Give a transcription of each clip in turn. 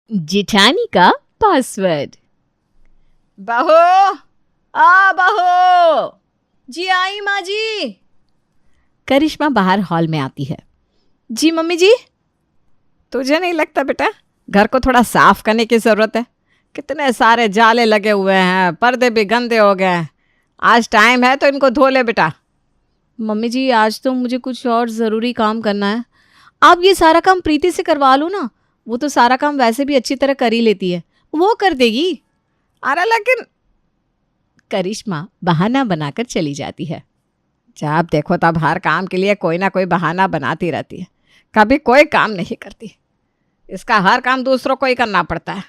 जिठानी का पासवर्ड। बहू, आ बहू जी, आई माँ जी। करिश्मा बाहर हॉल में आती है। जी मम्मी जी। तुझे नहीं लगता बेटा घर को थोड़ा साफ करने की ज़रूरत है? कितने सारे जाले लगे हुए हैं, पर्दे भी गंदे हो गए हैं। आज टाइम है तो इनको धो ले बेटा। मम्मी जी, आज तो मुझे कुछ और ज़रूरी काम करना है। आप ये सारा काम प्रीति से करवा लो ना, वो तो सारा काम वैसे भी अच्छी तरह कर ही लेती है, वो कर देगी। अरे लेकिन करिश्मा बहाना बनाकर चली जाती है। जब देखो तब हर काम के लिए कोई ना कोई बहाना बनाती रहती है, कभी कोई काम नहीं करती। इसका हर काम दूसरों को ही करना पड़ता है।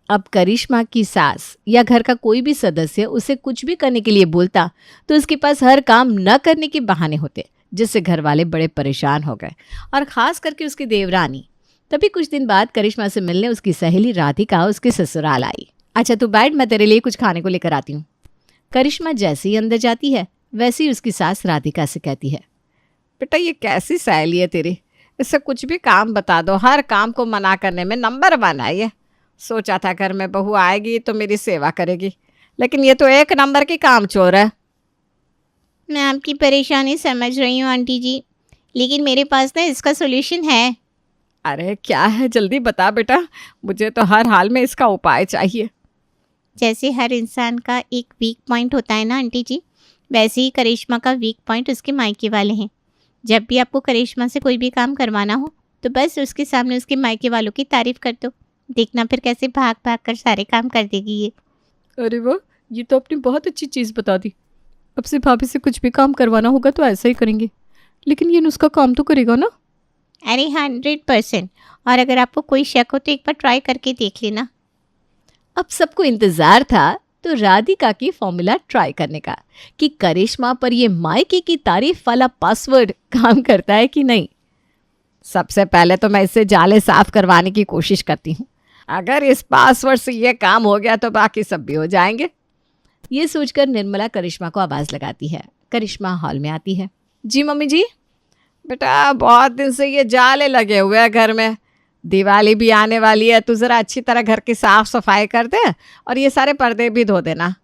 अब करिश्मा की सास या घर का कोई भी सदस्य उसे कुछ भी करने के लिए बोलता तो उसके पास हर काम न करने के बहाने होते, जिससे घर वाले बड़े परेशान हो गए, और ख़ास करके उसकी देवरानी। तभी कुछ दिन बाद करिश्मा से मिलने उसकी सहेली राधिका उसके ससुराल आई। अच्छा तू बैठ, मैं तेरे लिए कुछ खाने को लेकर आती हूँ। करिश्मा जैसे ही अंदर जाती है वैसे ही उसकी सास राधिका से कहती है, बेटा ये कैसी सहेली है तेरी, इससे कुछ भी काम बता दो, हर काम को मना करने में नंबर 1 है ये। सोचा था घर में बहू आएगी तो मेरी सेवा करेगी, लेकिन ये तो 1 नंबर की काम चोर है। मैं आपकी परेशानी समझ रही हूँ आंटी जी, लेकिन मेरे पास ना इसका सॉल्यूशन है। अरे क्या है, जल्दी बता बेटा, मुझे तो हर हाल में इसका उपाय चाहिए। जैसे हर इंसान का एक वीक पॉइंट होता है ना आंटी जी, वैसे ही करिश्मा का वीक पॉइंट उसके मायके वाले हैं। जब भी आपको करिश्मा से कोई भी काम करवाना हो तो बस उसके सामने उसके मायके वालों की तारीफ कर दो, देखना फिर कैसे भाग भाग कर सारे काम कर देगी ये। अरे वाह, ये तो आपने बहुत अच्छी चीज़ बता दी। अब से भाभी से कुछ भी काम करवाना होगा तो ऐसा ही करेंगे, लेकिन ये नुस्खा काम तो करेगा ना? अरे 100%। और अगर आपको कोई शक हो तो एक बार ट्राई करके देख लेना। अब सबको इंतज़ार था तो राधिका की फॉर्मूला ट्राई करने का कि करिश्मा पर ये मायके की तारीफ वाला पासवर्ड काम करता है कि नहीं। सबसे पहले तो मैं इससे जाले साफ करवाने की कोशिश करती हूँ। अगर इस पासवर्ड से ये काम हो गया तो बाकी सब भी हो जाएंगे। ये सोचकर निर्मला करिश्मा को आवाज़ लगाती है। करिश्मा हॉल में आती है। जी मम्मी जी। बेटा बहुत दिन से ये जाले लगे हुए हैं घर में, दिवाली भी आने वाली है, तू ज़रा अच्छी तरह घर की साफ़ सफाई कर दे और ये सारे पर्दे भी धो देना।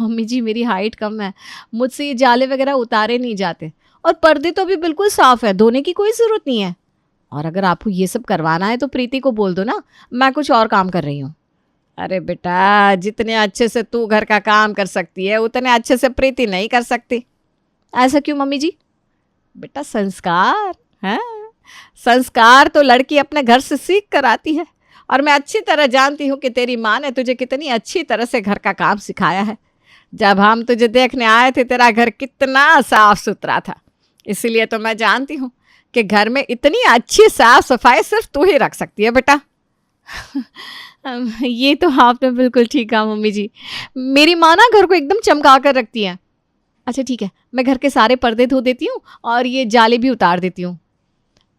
मम्मी जी मेरी हाइट कम है, मुझसे ये जाले वगैरह उतारे नहीं जाते, और पर्दे तो अभी बिल्कुल साफ़ है, धोने की कोई ज़रूरत नहीं है। और अगर आपको ये सब करवाना है तो प्रीति को बोल दो ना, मैं कुछ और काम कर रही हूँ। अरे बेटा जितने अच्छे से तू घर का काम कर सकती है उतने अच्छे से प्रीति नहीं कर सकती। ऐसा क्यों मम्मी जी? बेटा संस्कार है, संस्कार तो लड़की अपने घर से सीख कर आती है, और मैं अच्छी तरह जानती हूँ कि तेरी माँ ने तुझे कितनी अच्छी तरह से घर का काम सिखाया है। जब हम तुझे देखने आए थे तेरा घर कितना साफ सुथरा था, इसीलिए तो मैं जानती हूँ कि घर में इतनी अच्छी साफ सफाई सिर्फ तू ही रख सकती है बेटा। ये तो आपने बिल्कुल ठीक कहा मम्मी जी, मेरी माँ ना घर को एकदम चमका कर रखती है। अच्छा ठीक है, मैं घर के सारे पर्दे धो देती हूँ और ये जाले भी उतार देती हूँ।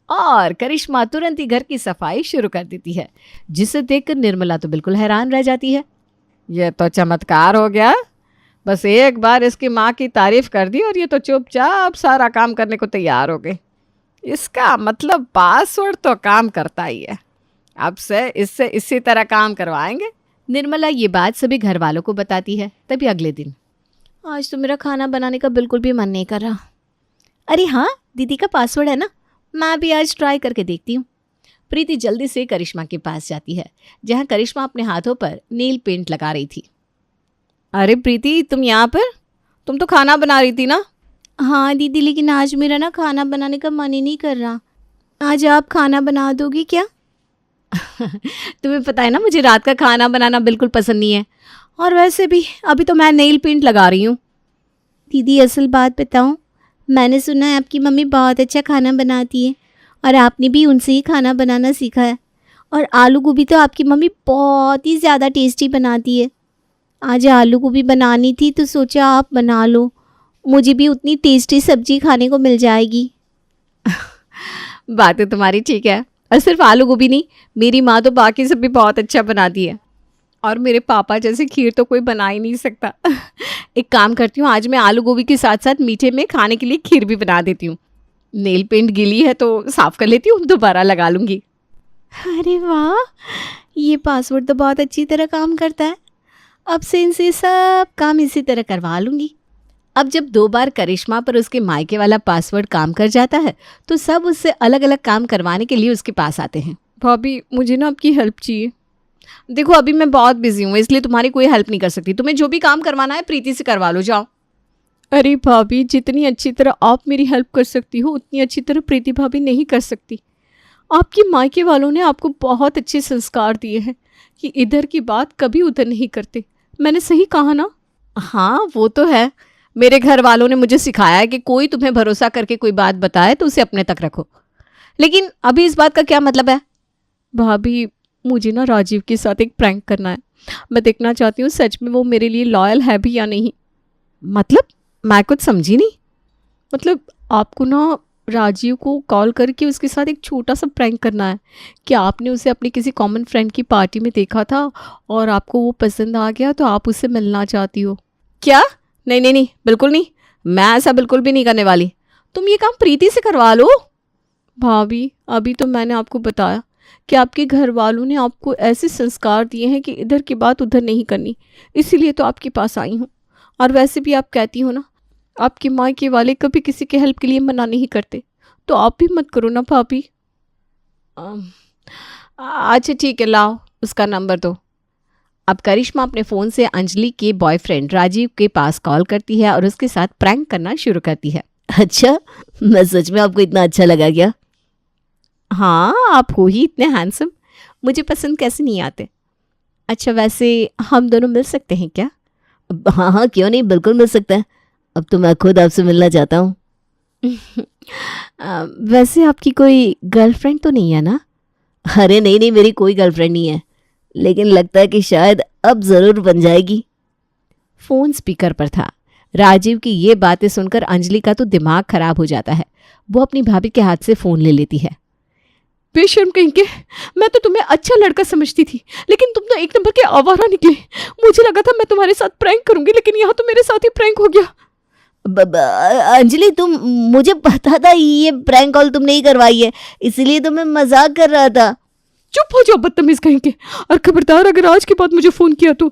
और करिश्मा तुरंत ही घर की सफाई शुरू कर देती है, जिसे देखकर निर्मला तो बिल्कुल हैरान रह जाती है। ये तो चमत्कार हो गया, बस एक बार इसकी माँ की तारीफ कर दी और ये तो चुपचाप सारा काम करने को तैयार हो गई। इसका मतलब पासवर्ड तो काम करता ही है, अब से इससे इसी तरह काम करवाएंगे। निर्मला ये बात सभी घर वालों को बताती है। तभी अगले दिन, आज तो मेरा खाना बनाने का बिल्कुल भी मन नहीं कर रहा। अरे हाँ, दीदी का पासवर्ड है ना, मैं भी आज ट्राई करके देखती हूँ। प्रीति जल्दी से करिश्मा के पास जाती है, जहाँ करिश्मा अपने हाथों पर नेल पेंट लगा रही थी। अरे प्रीति तुम यहाँ पर, तुम तो खाना बना रही थी ना? हाँ दीदी, लेकिन आज मेरा ना खाना बनाने का मन ही नहीं कर रहा। आज आप खाना बना दोगी क्या? तुम्हें पता है ना मुझे रात का खाना बनाना बिल्कुल पसंद नहीं है, और वैसे भी अभी तो मैं नेल पेंट लगा रही हूँ। दीदी असल बात बताऊँ, मैंने सुना है आपकी मम्मी बहुत अच्छा खाना बनाती है और आपने भी उनसे ही खाना बनाना सीखा है। और आलू गोभी तो आपकी मम्मी बहुत ही ज़्यादा टेस्टी बनाती है। आज आलू गोभी बनानी थी तो सोचा आप बना लो, मुझे भी उतनी टेस्टी सब्जी खाने को मिल जाएगी। बातें तुम्हारी ठीक है, और सिर्फ आलू गोभी नहीं, मेरी माँ तो बाकी सब भी बहुत अच्छा बनाती है, और मेरे पापा जैसे खीर तो कोई बना ही नहीं सकता। एक काम करती हूँ, आज मैं आलू गोभी के साथ साथ मीठे में खाने के लिए खीर भी बना देती हूँ। नेल पेंट गीली है तो साफ़ कर लेती हूँ, दोबारा लगा लूँगी। अरे वाह, ये पासवर्ड तो बहुत अच्छी तरह काम करता है। अब से इनसे सब काम इसी तरह करवा लूँगी। अब जब 2 बार करिश्मा पर उसके मायके वाला पासवर्ड काम कर जाता है तो सब उससे अलग अलग काम करवाने के लिए उसके पास आते हैं। भाभी मुझे ना आपकी हेल्प चाहिए। देखो अभी मैं बहुत बिजी हूँ इसलिए तुम्हारी कोई हेल्प नहीं कर सकती। तुम्हें जो भी काम करवाना है प्रीति से करवा लो, जाओ। अरे भाभी जितनी अच्छी तरह आप मेरी हेल्प कर सकती हो उतनी अच्छी तरह प्रीति भाभी नहीं कर सकती। आपके मायके वालों ने आपको बहुत अच्छे संस्कार दिए हैं कि इधर की बात कभी उधर नहीं करते। मैंने सही कहा ना? हाँ वो तो है। मेरे घर वालों ने मुझे सिखाया है कि कोई तुम्हें भरोसा करके कोई बात बताए तो उसे अपने तक रखो। लेकिन अभी इस बात का क्या मतलब है? भाभी मुझे ना राजीव के साथ एक प्रैंक करना है। मैं देखना चाहती हूँ सच में वो मेरे लिए लॉयल है भी या नहीं। मतलब मैं कुछ समझी नहीं। मतलब आपको ना राजीव को कॉल करके उसके साथ एक छोटा सा प्रैंक करना है कि आपने उसे अपनी किसी कॉमन फ्रेंड की पार्टी में देखा था और आपको वो पसंद आ गया तो आप उससे मिलना चाहती हो। क्या? नहीं नहीं नहीं, बिल्कुल नहीं। मैं ऐसा बिल्कुल भी नहीं करने वाली। तुम ये काम प्रीति से करवा लो। भाभी अभी तो मैंने आपको बताया कि आपके घर वालों ने आपको ऐसे संस्कार दिए हैं कि इधर की बात उधर नहीं करनी, इसीलिए तो आपके पास आई हूँ। और वैसे भी आप कहती हो ना आपकी मायके वाले कभी किसी के हेल्प के लिए मना नहीं करते, तो आप भी मत करो ना भाभी। अच्छा ठीक है, लाओ उसका नंबर दो। अब करिश्मा अपने फ़ोन से अंजलि के बॉयफ्रेंड राजीव के पास कॉल करती है और उसके साथ प्रैंक करना शुरू करती है। अच्छा, मैं सच में आपको इतना अच्छा लगा क्या? हाँ, आप हो ही इतने हैंडसम, मुझे पसंद कैसे नहीं आते। अच्छा वैसे हम दोनों मिल सकते हैं क्या? हाँ हाँ, क्यों नहीं, बिल्कुल मिल सकता है। अब तो मैं खुद आपसे मिलना चाहता हूँ। वैसे आपकी कोई गर्लफ्रेंड तो नहीं है ना? अरे नहीं नहीं, मेरी कोई गर्लफ्रेंड नहीं है, लेकिन लगता है कि शायद अब ज़रूर बन जाएगी। फ़ोन स्पीकर पर था। राजीव की ये बातें सुनकर अंजलि का तो दिमाग खराब हो जाता है। वो अपनी भाभी के हाथ से फ़ोन ले लेती है। बेशर्म कहीं के, मैं तो तुम्हें अच्छा लड़का समझती थी लेकिन तुम तो एक नंबर के आवारा निकले। मुझे लगा था मैं तुम्हारे साथ प्रैंक करूंगी लेकिन यहाँ तो मेरे साथ ही प्रैंक हो गया। अंजलि, तुम, मुझे पता था ये प्रैंक कॉल तुमने ही करवाई है, इसीलिए तो मैं मजाक कर रहा था। चुप हो जाओ बदतमीज कहीं के, और खबरदार अगर आज के बाद मुझे फोन किया तो।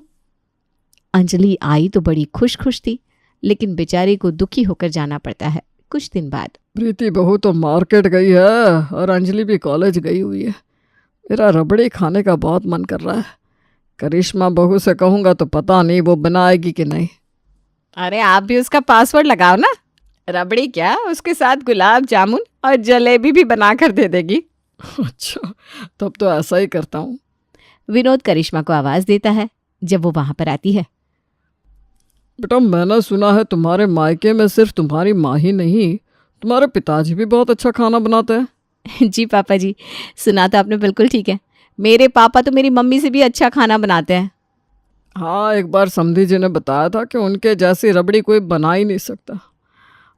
अंजलि आई तो बड़ी खुश खुश थी, लेकिन बेचारी को दुखी होकर जाना पड़ता है। कुछ दिन बाद प्रीति बहू तो मार्केट गई है और अंजलि भी कॉलेज गई हुई है। मेरा रबड़ी खाने का बहुत मन कर रहा है। करिश्मा बहू से कहूँगा तो पता नहीं वो बनाएगी कि नहीं। अरे आप भी उसका पासवर्ड लगाओ ना। रबड़ी क्या, उसके साथ गुलाब जामुन और जलेबी भी बना कर दे देगी। अच्छा, तब तो ऐसा ही करता हूँ। विनोद करिश्मा को आवाज़ देता है जब वो वहाँ पर आती है। बेटा, मैंने सुना है तुम्हारे मायके में सिर्फ तुम्हारी माँ ही नहीं, तुम्हारे पिताजी भी बहुत अच्छा खाना बनाते हैं। जी पापा जी, सुना तो आपने बिल्कुल ठीक है। मेरे पापा तो मेरी मम्मी से भी अच्छा खाना बनाते हैं। हाँ, एक बार समधी जी ने बताया था कि उनके जैसी रबड़ी कोई बना ही नहीं सकता।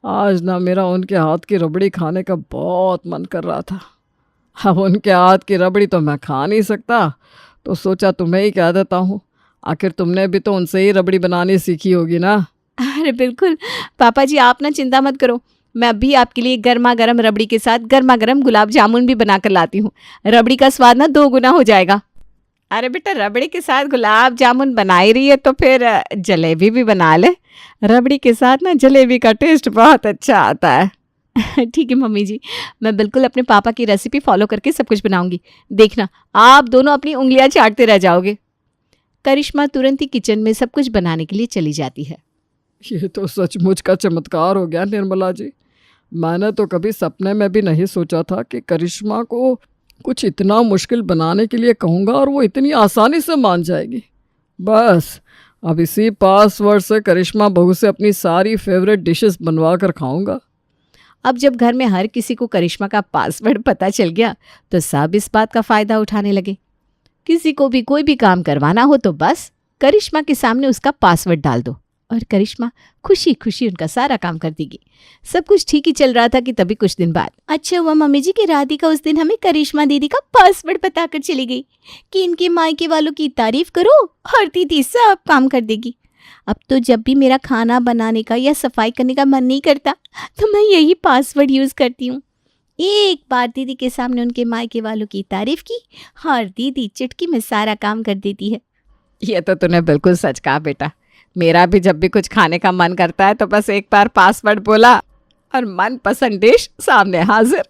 आज ना मेरा उनके हाथ की रबड़ी खाने का बहुत मन कर रहा था। अब उनके हाथ की रबड़ी तो मैं खा नहीं सकता, तो सोचा तुम्हें ही कह देता हूँ। आखिर तुमने भी तो उनसे ही रबड़ी बनानी सीखी होगी ना। अरे बिल्कुल पापा जी, आप ना चिंता मत करो। मैं अभी आपके लिए गर्मा गर्म रबड़ी के साथ गर्मा गर्म गुलाब जामुन भी बना कर लाती हूँ। रबड़ी का स्वाद ना 2 गुना हो जाएगा। अरे बेटा, रबड़ी के साथ गुलाब जामुन बना ही रही है तो फिर जलेबी भी बना ले। रबड़ी के साथ ना जलेबी का टेस्ट बहुत अच्छा आता है। ठीक है मम्मी जी, मैं बिल्कुल अपने पापा की रेसिपी फॉलो करके सब कुछ बनाऊंगी। देखना, आप दोनों अपनी उंगलियां चाटते रह जाओगे। करिश्मा तुरंत ही किचन में सब कुछ बनाने के लिए चली जाती है। ये तो सचमुच का चमत्कार हो गया निर्मला जी। मैंने तो कभी सपने में भी नहीं सोचा था कि करिश्मा को कुछ इतना मुश्किल बनाने के लिए कहूँगा और वो इतनी आसानी से मान जाएगी। बस अब इसी पासवर्ड से करिश्मा बहू से अपनी सारी फेवरेट डिशेस बनवा कर खाऊँगा। अब जब घर में हर किसी को करिश्मा का पासवर्ड पता चल गया तो सब इस बात का फ़ायदा उठाने लगे। किसी को भी कोई भी काम करवाना हो तो बस करिश्मा के सामने उसका पासवर्ड डाल दो और करिश्मा खुशी खुशी उनका सारा काम कर देगी। सब कुछ ठीक ही चल रहा था कि तभी कुछ दिन बाद अच्छा हुआ मम्मी जी कि राधिका उस दिन हमें करिश्मा दीदी का पासवर्ड बताकर चली गई कि इनके मायके वालों की तारीफ करो और दीदी सब काम कर देगी। अब तो जब भी मेरा खाना बनाने का या सफाई करने का मन नहीं करता तो मैं यही पासवर्ड यूज़ करती हूँ। एक बार दीदी के सामने उनके मायके वालों की तारीफ की और दीदी चुटकी में सारा काम कर देती है। ये तो तूने बिल्कुल सच कहा बेटा। मेरा भी जब भी कुछ खाने का मन करता है तो बस एक बार पासवर्ड बोला और मनपसंद डिश सामने हाजिर।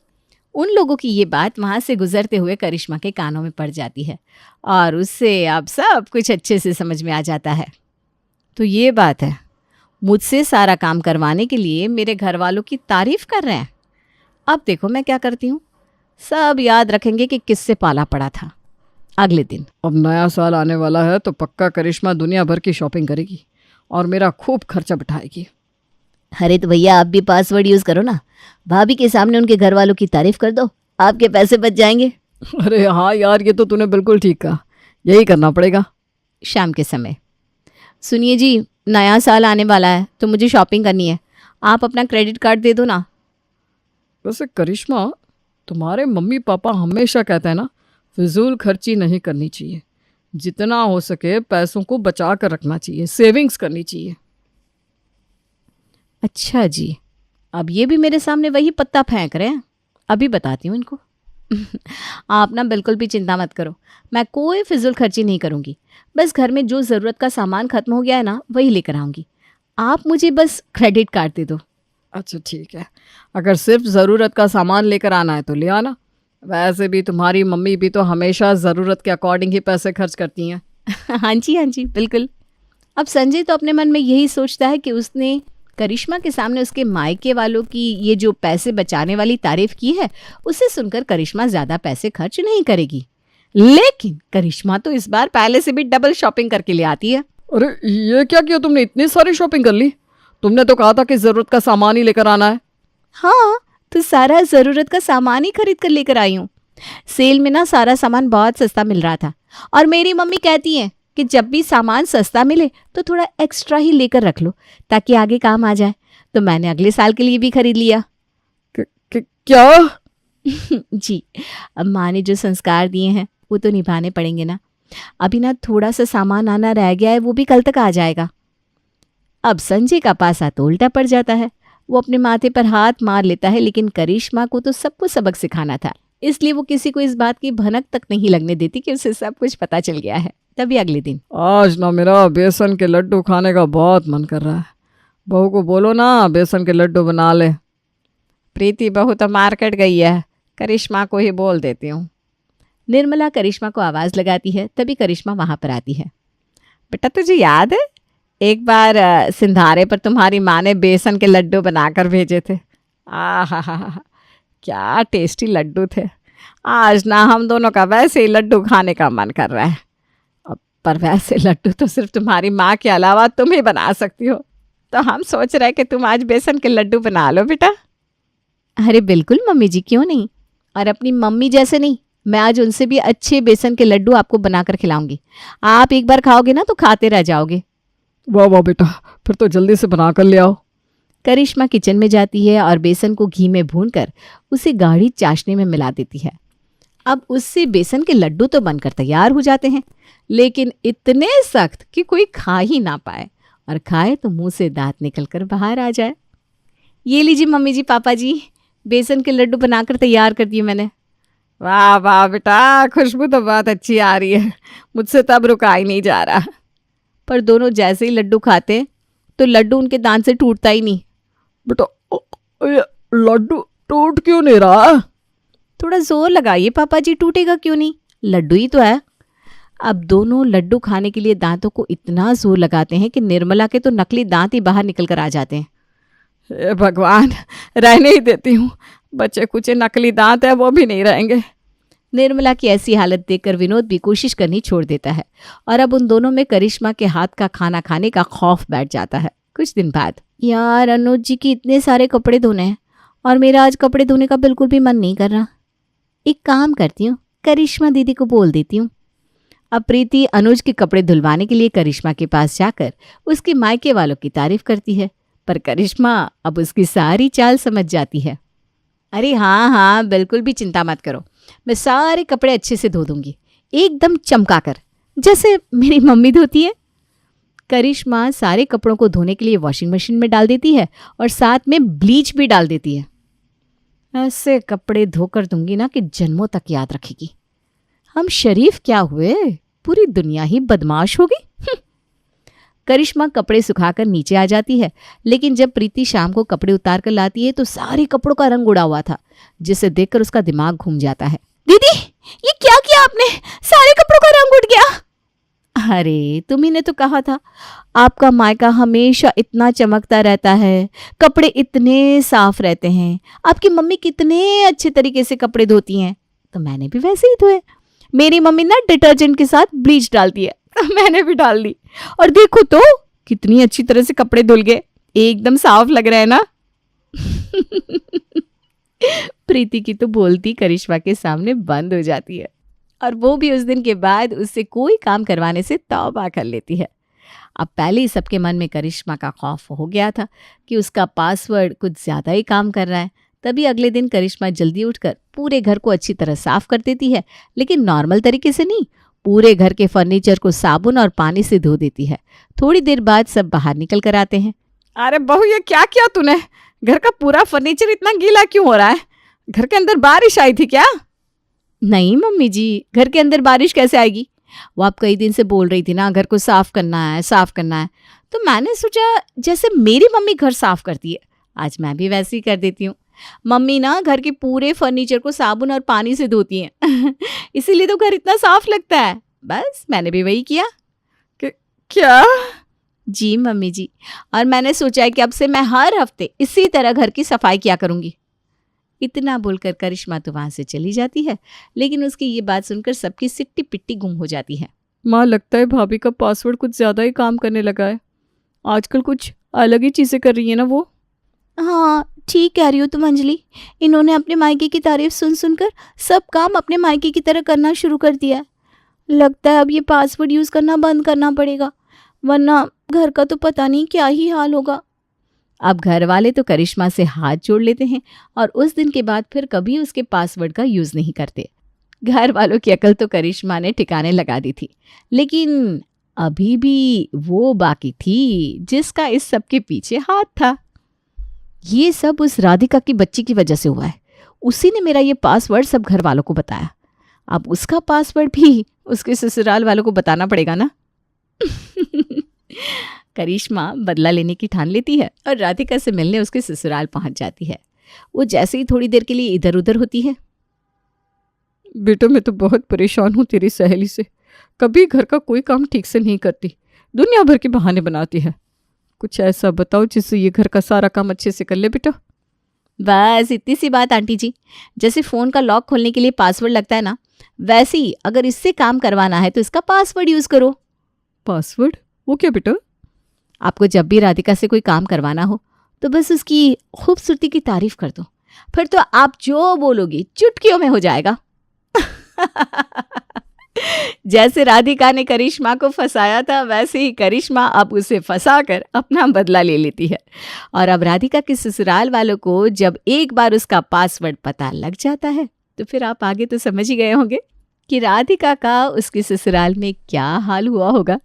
उन लोगों की ये बात वहाँ से गुजरते हुए करिश्मा के कानों में पड़ जाती है और उससे अब सब कुछ अच्छे से समझ में आ जाता है। तो ये बात है, मुझसे सारा काम करवाने के लिए मेरे घर वालों की तारीफ कर रहे हैं। अब देखो मैं क्या करती हूँ, सब याद रखेंगे कि किससे पाला पड़ा था। अगले दिन अब नया साल आने वाला है तो पक्का करिश्मा दुनिया भर की शॉपिंग करेगी और मेरा खूब खर्चा बिठाएगी। अरे तो भैया आप भी पासवर्ड यूज़ करो ना, भाभी के सामने उनके घर वालों की तारीफ कर दो, आपके पैसे बच जाएंगे। अरे हाँ यार, ये तो तूने बिल्कुल ठीक कहा, यही करना पड़ेगा। शाम के समय, सुनिए जी, नया साल आने वाला है तो मुझे शॉपिंग करनी है, आप अपना क्रेडिट कार्ड दे दो ना। वैसे करिश्मा, तुम्हारे मम्मी पापा हमेशा कहते हैं ना, फिजूल खर्ची नहीं करनी चाहिए, जितना हो सके पैसों को बचा कर रखना चाहिए, सेविंग्स करनी चाहिए। अच्छा जी, अब ये भी मेरे सामने वही पत्ता फेंक रहे हैं। अभी बताती हूँ इनको। आप ना बिल्कुल भी चिंता मत करो, मैं कोई फिजूल खर्ची नहीं करूँगी। बस घर में जो ज़रूरत का सामान ख़त्म हो गया है ना, वही लेकर आऊँगी। आप मुझे बस क्रेडिट कार्ड दे दो। अच्छा ठीक है, अगर सिर्फ ज़रूरत का सामान लेकर आना है तो ले आना। वैसे भी तुम्हारी मम्मी भी तो हमेशा ज़रूरत के अकॉर्डिंग ही पैसे खर्च करती हैं। हाँ जी बिल्कुल। अब संजय तो अपने मन में यही सोचता है कि उसने करिश्मा के सामने उसके मायके वालों की ये जो पैसे बचाने वाली तारीफ की है, उसे सुनकर करिश्मा ज़्यादा पैसे खर्च नहीं करेगी। लेकिन करिश्मा तो इस बार पहले से भी डबल शॉपिंग करके ले आती है। अरे ये क्या किया तुमने, इतनी सारी शॉपिंग कर ली? तुमने तो कहा था कि ज़रूरत का सामान ही लेकर आना है। हाँ, तो सारा ज़रूरत का सामान ही खरीद कर लेकर आई हूँ। सेल में ना सारा सामान बहुत सस्ता मिल रहा था और मेरी मम्मी कहती है कि जब भी सामान सस्ता मिले तो थोड़ा एक्स्ट्रा ही लेकर रख लो ताकि आगे काम आ जाए। तो मैंने अगले साल के लिए भी खरीद लिया। क्या? जी, अब माँ ने जो संस्कार दिए हैं वो तो निभाने पड़ेंगे ना। अभी ना थोड़ा सा सामान आना रह गया है, वो भी कल तक आ जाएगा। अब संजय का पासा तो उल्टा पड़ जाता है। वो अपने माथे पर हाथ मार लेता है, लेकिन करिश्मा को तो सबको सबक सिखाना था, इसलिए वो किसी को इस बात की भनक तक नहीं लगने देती कि उसे सब कुछ पता चल गया है। तभी अगले दिन, आज ना मेरा बेसन के लड्डू खाने का बहुत मन कर रहा है। बहू को बोलो ना बेसन के लड्डू बना ले। प्रीति बहू तो मार्केट गई है, करिश्मा को ही बोल देती हूँ। निर्मला करिश्मा को आवाज़ लगाती है। तभी करिश्मा वहाँ पर आती है। बेटा तुझे याद है एक बार सिंधारे पर तुम्हारी माँ ने बेसन के लड्डू बनाकर भेजे थे? आहा, क्या टेस्टी लड्डू थे। आज ना हम दोनों का वैसे ही लड्डू खाने का मन कर रहा है। अब पर वैसे लड्डू तो सिर्फ तुम्हारी माँ के अलावा तुम ही बना सकती हो, तो हम सोच रहे कि तुम आज बेसन के लड्डू बना लो बेटा। अरे बिल्कुल मम्मी जी, क्यों नहीं। और अपनी मम्मी जैसे नहीं, मैं आज उनसे भी अच्छे बेसन के लड्डू आपको बनाकर खिलाऊंगी। आप एक बार खाओगे ना तो खाते रह जाओगे। वाह वाह बेटा, फिर तो जल्दी से बना कर ले आओ। करिश्मा किचन में जाती है और बेसन को घी में भूनकर उसे गाढ़ी चाशनी में मिला देती है। अब उससे बेसन के लड्डू तो बनकर तैयार हो जाते हैं, लेकिन इतने सख्त कि कोई खा ही ना पाए, और खाए तो मुंह से दांत निकलकर बाहर आ जाए। ये लीजिए मम्मी जी, पापा जी, बेसन के लड्डू बनाकर तैयार कर दिए मैंने। वाह वाह बेटा, खुशबू तो बहुत अच्छी आ रही है, मुझसे तब रुका ही नहीं जा रहा। पर दोनों जैसे ही लड्डू खाते तो लड्डू उनके दांत से टूटता ही नहीं। बेटा ये लड्डू टूट क्यों नहीं रहा? थोड़ा जोर लगाइए पापा जी, टूटेगा क्यों नहीं, लड्डू ही तो है। अब दोनों लड्डू खाने के लिए दांतों को इतना जोर लगाते हैं कि निर्मला के तो नकली दांत ही बाहर निकल कर आ जाते हैं। हे भगवान, रहने ही देती हूँ, बच्चे कुछ नकली दांत है वो भी नहीं रहेंगे। निर्मला की ऐसी हालत देखकर विनोद भी कोशिश करनी छोड़ देता है और अब उन दोनों में करिश्मा के हाथ का खाना खाने का खौफ बैठ जाता है। कुछ दिन बाद, यार अनुज जी की इतने सारे कपड़े धोने हैं और मेरा आज कपड़े धोने का बिल्कुल भी मन नहीं कर रहा। एक काम करती हूँ, करिश्मा दीदी को बोल देती हूँ। अब प्रीति अनुज के कपड़े धुलवाने के लिए करिश्मा के पास जाकर उसके मायके वालों की तारीफ करती है, पर करिश्मा अब उसकी सारी चाल समझ जाती है। अरे हाँ, बिल्कुल भी चिंता मत करो, मैं सारे कपड़े अच्छे से धो दूंगी, एकदम चमकाकर, जैसे मेरी मम्मी धोती है। करिश्मा सारे कपड़ों को धोने के लिए वॉशिंग मशीन में डाल देती है और साथ में ब्लीच भी डाल देती है। ऐसे कपड़े धोकर दूंगी ना कि जन्मों तक याद रखेगी। हम शरीफ क्या हुए, पूरी दुनिया ही बदमाश होगी। करिश्मा कपड़े सुखाकर नीचे आ जाती है, लेकिन जब प्रीति शाम को कपड़े उतार कर लाती है तो सारे कपड़ों का रंग उड़ा हुआ था, जिसे देखकर उसका दिमाग घूम जाता है। दीदी, ये क्या किया आपने? सारे कपड़ों का रंग उड़ गया। अरे तुम्ही ने तो कहा था आपका मायका हमेशा इतना चमकता रहता है, कपड़े इतने साफ रहते हैं, आपकी मम्मी कितने अच्छे तरीके से कपड़े धोती हैं, तो मैंने भी वैसे ही धोए। मेरी मम्मी ना डिटर्जेंट के साथ ब्लीच डालती है, मैंने भी डाल दी, और देखो तो कितनी अच्छी तरह से कपड़े धुल गए, एकदम साफ लग रहा है ना। प्रीति की तो बोलती करिश्मा के सामने बंद हो जाती है, और वो भी उस दिन के बाद उससे कोई काम करवाने से तौबा कर लेती है। अब पहले ही सबके मन में करिश्मा का खौफ हो गया था कि उसका पासवर्ड कुछ ज़्यादा ही काम कर रहा है। तभी अगले दिन करिश्मा जल्दी उठकर पूरे घर को अच्छी तरह साफ कर देती है, लेकिन नॉर्मल तरीके से नहीं, पूरे घर के फर्नीचर को साबुन और पानी से धो देती है। थोड़ी देर बाद सब बाहर निकल कर आते हैं। अरे बहू, ये क्या किया तूने? घर का पूरा फर्नीचर इतना गीला क्यों हो रहा है? घर के अंदर बारिश आई थी क्या? नहीं मम्मी जी, घर के अंदर बारिश कैसे आएगी? वो आप कई दिन से बोल रही थी ना घर को साफ करना है, साफ करना है, तो मैंने सोचा जैसे मेरी मम्मी घर साफ करती है, आज मैं भी वैसे ही कर देती हूँ। मम्मी ना घर के पूरे फर्नीचर को साबुन और पानी से धोती हैं। इसीलिए तो घर इतना साफ लगता है। बस मैंने भी वही किया। क्या? जी मम्मी जी, और मैंने सोचा है कि अब से मैं हर हफ्ते इसी तरह घर की सफाई किया करूँगी। इतना बोलकर करिश्मा तो वहाँ से चली जाती है, लेकिन उसकी ये बात सुनकर सबकी सिट्टी पिट्टी गुम हो जाती है। माँ, लगता है भाभी का पासवर्ड कुछ ज़्यादा ही काम करने लगा है। आजकल कुछ अलग ही चीज़ें कर रही है ना वो। हाँ, ठीक कह रही हो तुम अंजलि। इन्होंने अपने मायके की तारीफ सुन सुनकर सब काम अपने मायके की तरह करना शुरू कर दिया है। लगता है अब ये पासवर्ड यूज़ करना बंद करना पड़ेगा, वरना घर का तो पता नहीं क्या ही हाल होगा। अब घर वाले तो करिश्मा से हाथ जोड़ लेते हैं और उस दिन के बाद फिर कभी उसके पासवर्ड का यूज़ नहीं करते। घर वालों की अकल तो करिश्मा ने ठिकाने लगा दी थी, लेकिन अभी भी वो बाकी थी जिसका इस सब के पीछे हाथ था। ये सब उस राधिका की बच्ची की वजह से हुआ है। उसी ने मेरा ये पासवर्ड सब घर वालों को बताया। अब उसका पासवर्ड भी उसके ससुराल वालों को बताना पड़ेगा ना। करिश्मा बदला लेने की ठान लेती है और राधिका से मिलने उसके ससुराल पहुंच जाती है। वो जैसे ही थोड़ी देर के लिए इधर उधर होती है। बेटा, मैं तो बहुत परेशान हूँ तेरी सहेली से। कभी घर का कोई काम ठीक से नहीं करती, दुनिया भर के बहाने बनाती है। कुछ ऐसा बताओ जिससे ये घर का सारा काम अच्छे से कर ले बेटा। बस इतनी सी बात आंटी जी। जैसे फ़ोन का लॉक खोलने के लिए पासवर्ड लगता है ना, वैसे ही अगर इससे काम करवाना है तो इसका पासवर्ड यूज़ करो। पासवर्ड? वो क्या बेटा? आपको जब भी राधिका से कोई काम करवाना हो तो बस उसकी खूबसूरती की तारीफ कर दो, फिर तो आप जो बोलोगी चुटकियों में हो जाएगा। जैसे राधिका ने करिश्मा को फंसाया था, वैसे ही करिश्मा अब उसे फंसाकर अपना बदला ले लेती है। और अब राधिका के ससुराल वालों को जब एक बार उसका पासवर्ड पता लग जाता है तो फिर आप आगे तो समझ ही गए होंगे कि राधिका का उसके ससुराल में क्या हाल हुआ होगा।